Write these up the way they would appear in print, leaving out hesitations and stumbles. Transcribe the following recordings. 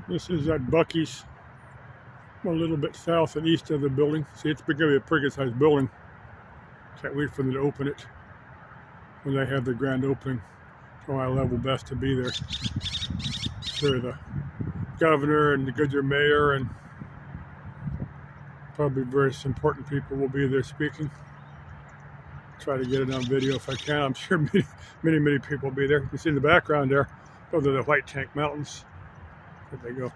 This is at Buc-ee's, a little bit south and east of the building. See, it's going to be a pretty good sized building. Can't wait for them to open it when they have the grand opening. So I level best to be there. Sure, the governor and the Goodyear mayor and probably various important people will be there speaking. Try to get it on video if I can. I'm sure many people will be there. You can see in the background there, those are the White Tank Mountains. There they go.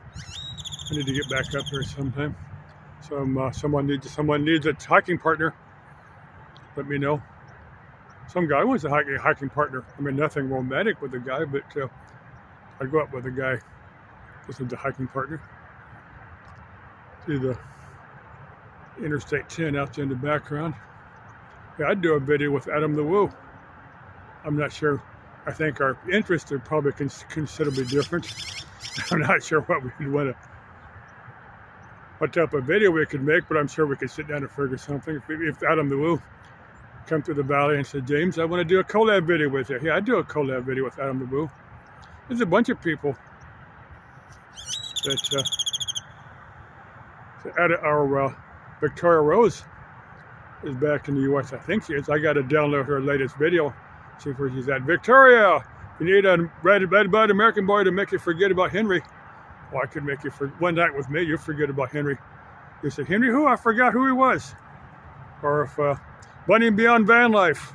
I need to get back up here sometime. Someone needs a hiking partner. Let me know. Some guy wants a hiking partner. I mean, nothing romantic with the guy, but I'd go up with a guy just as a hiking partner. See the Interstate 10 out there in the background. Yeah, I'd do a video with Adam the Woo. I'm not sure. I think our interests are probably considerably different. I'm not sure what type of video we could make, but I'm sure we could sit down and figure something. If Adam the Woo come through the valley and said, James, I want to do a collab video with you. Yeah, I'd do a collab video with Adam the Woo. There's a bunch of people that our Victoria Rose is back in the U.S. I think she is. I got to download her latest video, see where she's at. Victoria, you need a red-blooded American boy to make you forget about Henry. Well, I could make you one night with me, you forget about Henry. You say, Henry who? I forgot who he was. Or if Bunny Beyond Van Life.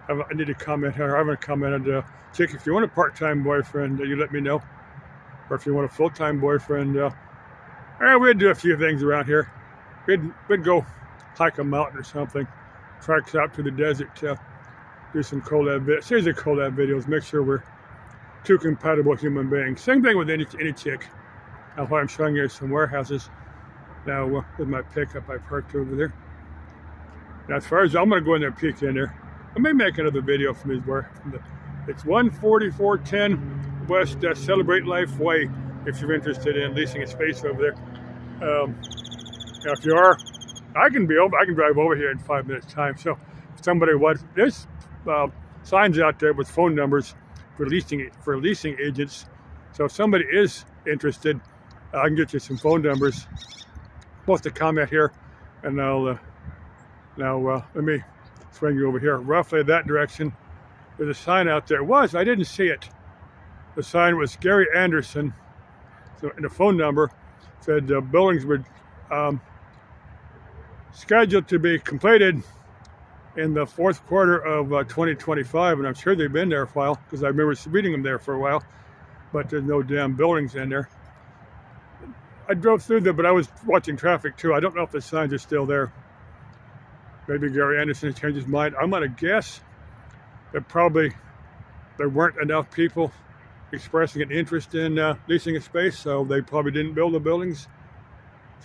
I need to comment here. I haven't commented. Chick, if you want a part-time boyfriend, you let me know. Or if you want a full-time boyfriend, we'd do a few things around here. We'd go hike a mountain or something. Treks out to the desert. Do some collab videos. Series of collab videos. Make sure we're two compatible human beings. Same thing with any chick. Now, what I'm showing you is some warehouses. Now, with my pickup, I parked over there. Now, as far as I'm going to go in there and peek in there, I may make another video from these it's 14410 West Celebrate Life Way. If you're interested in leasing a space over there, now if you are, I can drive over here in 5 minutes time. So, if somebody wants, there's signs out there with phone numbers for leasing agents. So if somebody is interested, I can get you some phone numbers. Post a comment here, and let me swing you over here. Roughly that direction. There's a sign out there. I didn't see it. The sign was Gary Anderson. So, and the phone number said buildings were scheduled to be completed in the fourth quarter of 2025, and I'm sure they've been there for a while because I remember reading them there for a while, but there's no damn buildings in there. I drove through there, but I was watching traffic too. I don't know if the signs are still there. Maybe Gary Anderson changed his mind. I'm going to guess that probably there weren't enough people expressing an interest in leasing a space, so they probably didn't build the buildings.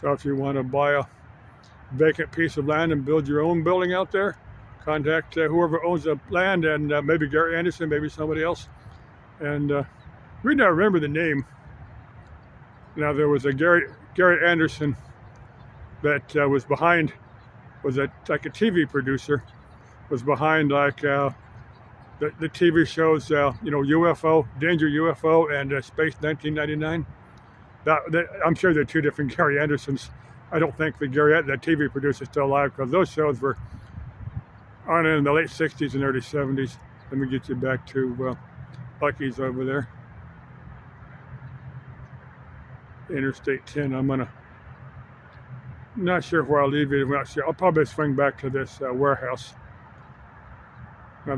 So if you want to buy a vacant piece of land and build your own building out there, contact whoever owns the land, and maybe Gary Anderson, maybe somebody else. And we don't remember the name. Now there was a Gary Anderson that was like a TV producer, was behind like the TV shows, UFO, Danger UFO, and Space 1999. I'm sure they're two different Gary Andersons. I don't think that TV producer is still alive because those shows were on in the late 60s and early 70s. Let me get you back to Buc-ee's over there. Interstate 10. Not sure where I'll leave you. I'm not sure. I'll probably swing back to this warehouse. Now I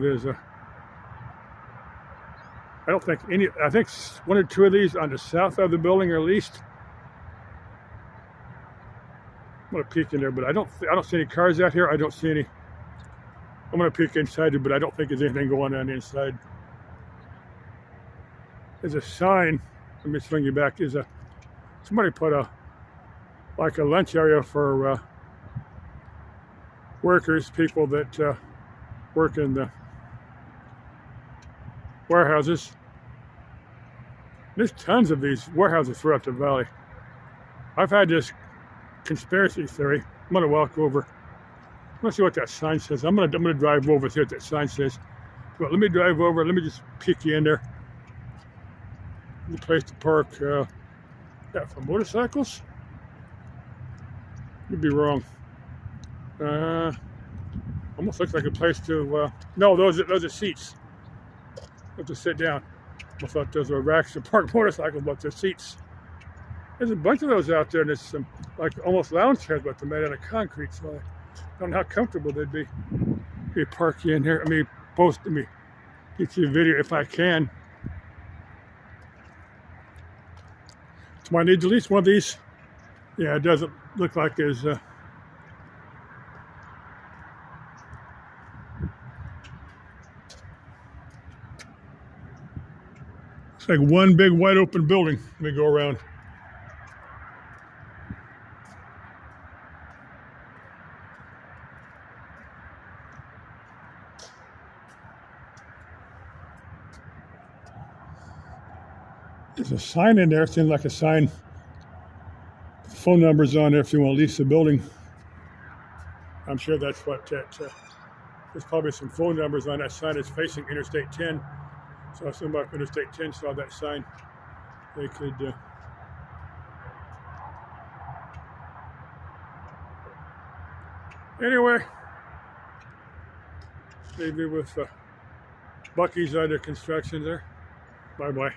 think one or two of these on the south of the building are leased. I'm gonna peek in there, but I don't see any cars out here. I don't see any. I'm gonna peek inside it, but I don't think there's anything going on inside. There's a sign. Let me swing you back. Somebody put a lunch area for workers, people that work in the warehouses. There's tons of these warehouses throughout the valley. I've had this conspiracy theory. I'm gonna walk over. Let's see what that sign says. I'm gonna drive over, see what that sign says. But let me drive over. Let me just peek you in there. The place to park. that for motorcycles? You'd be wrong. Almost looks like a place to. No, those are seats. To sit down. I thought those were racks to park motorcycles, but they're seats. There's a bunch of those out there, and there's some like almost lounge chairs, but they're made out of concrete, so I don't know how comfortable they'd be. Let me park you in here. Let me get you a video if I can. So I need at least one of these. Yeah, it doesn't look like there's. It's like one big wide open building. Let me go around. There's a sign in there. It seems like a sign. Phone numbers on there if you want to lease the building. I'm sure that's what that. There's probably some phone numbers on that sign. It's facing Interstate 10. So if somebody from Interstate 10 saw that sign, they could. Anyway, maybe with Buc-ee's under construction there. Bye-bye.